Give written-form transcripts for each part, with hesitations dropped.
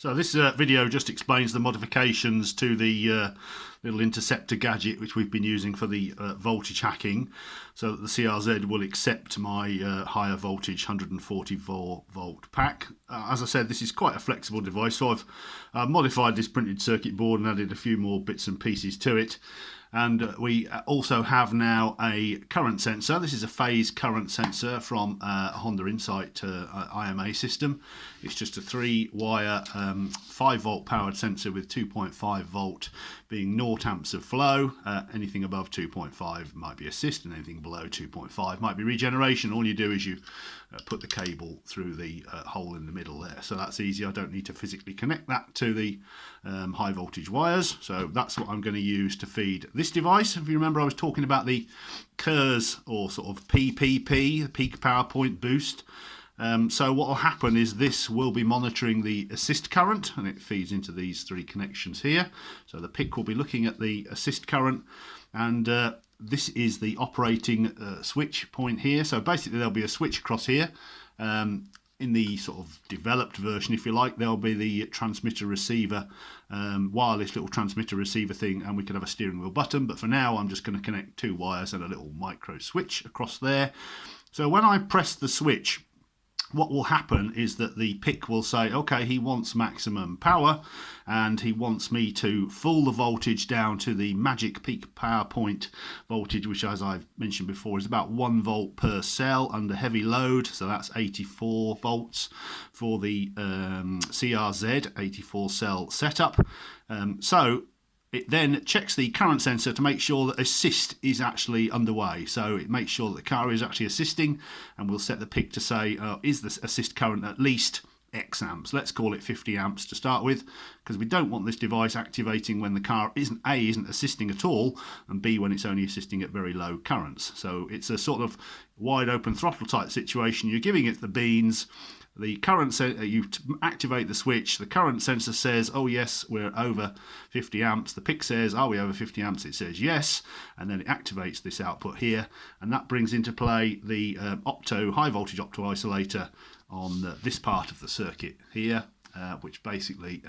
So this video just explains the modifications to the little interceptor gadget which we've been using for the voltage hacking, so that the CRZ will accept my higher voltage 144 volt pack. As I said, this is quite a flexible device, so I've modified this printed circuit board and added a few more bits and pieces to it. And we also have now a current sensor. This is a phase current sensor from a Honda Insight IMA system. It's just a 3-wire 5 volt powered sensor with 2.5 volt being 0 amps of flow. Anything above 2.5 might be assist, and anything below 2.5 might be regeneration. All you do is you put the cable through the hole in the middle there. So that's easy. I don't need to physically connect that to the high voltage wires. So that's what I'm going to use to feed this device. If you remember, I was talking about the CRZ, or sort of PPP, peak power point boost. So what will happen is this will be monitoring the assist current, and it feeds into these 3 connections here. So the PIC will be looking at the assist current, and this is the operating switch point here. So basically there'll be a switch across here. In the sort of developed version, if you like, there'll be the transmitter receiver, wireless little transmitter receiver thing, and we could have a steering wheel button. But for now, I'm just going to connect 2 wires and a little micro switch across there. So when I press the switch, what will happen is that the PIC will say, okay, he wants maximum power, and he wants me to fool the voltage down to the magic peak power point voltage, which, as I've mentioned before, is about 1 volt per cell under heavy load. So that's 84 volts for the CRZ 84 cell setup. So it then checks the current sensor to make sure that assist is actually underway. So it makes sure that the car is actually assisting, and we'll set the PIC to say, is the assist current at least X amps? Let's call it 50 amps to start with, because we don't want this device activating when the car isn't assisting at all, and B, when it's only assisting at very low currents. So it's a sort of wide open throttle type situation. You're giving it the beans. The current sensor, you activate the switch, the current sensor says, oh yes, we're over 50 amps. The PIC says, are we over 50 amps? It says yes, and then it activates this output here, and that brings into play the high voltage opto isolator on this part of the circuit here, which basically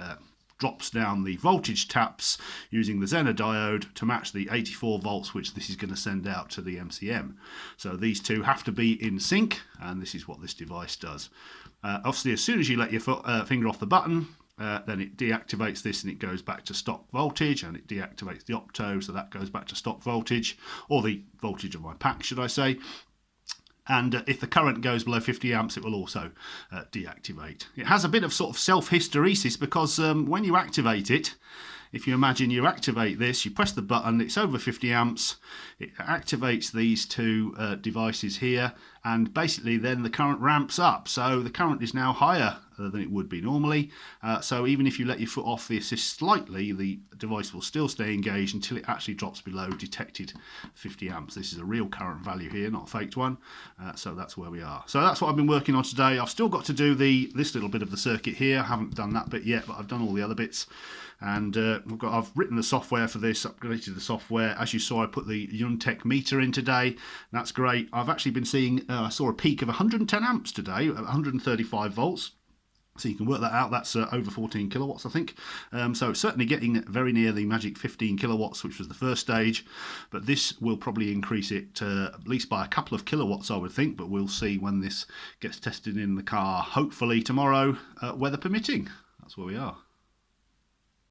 drops down the voltage taps using the Zener diode to match the 84 volts which this is going to send out to the MCM. So these two have to be in sync, and this is what this device does. Obviously, as soon as you let your finger off the button, then it deactivates this and it goes back to stock voltage, and it deactivates the opto, so that goes back to stock voltage, or the voltage of my pack, should I say. And if the current goes below 50 amps, it will also deactivate. It has a bit of sort of self-hysteresis, because when you activate it, if you imagine you activate this, you press the button, it's over 50 amps, it activates these 2 devices here, and basically then the current ramps up. So the current is now higher than it would be normally. So even if you let your foot off the assist slightly, the device will still stay engaged until it actually drops below detected 50 amps. This is a real current value here, not a faked one. So that's where we are. So that's what I've been working on today. I've still got to do this little bit of the circuit here. I haven't done that bit yet, but I've done all the other bits. And I've written the software for this, upgraded the software. As you saw, I put the Yuntech meter in today. That's great. I've actually been seeing, I saw a peak of 110 amps today, 135 volts. So you can work that out. That's over 14 kilowatts, I think. So certainly getting very near the magic 15 kilowatts, which was the first stage. But this will probably increase it at least by a couple of kilowatts, I would think. But we'll see when this gets tested in the car, hopefully tomorrow, weather permitting. That's where we are.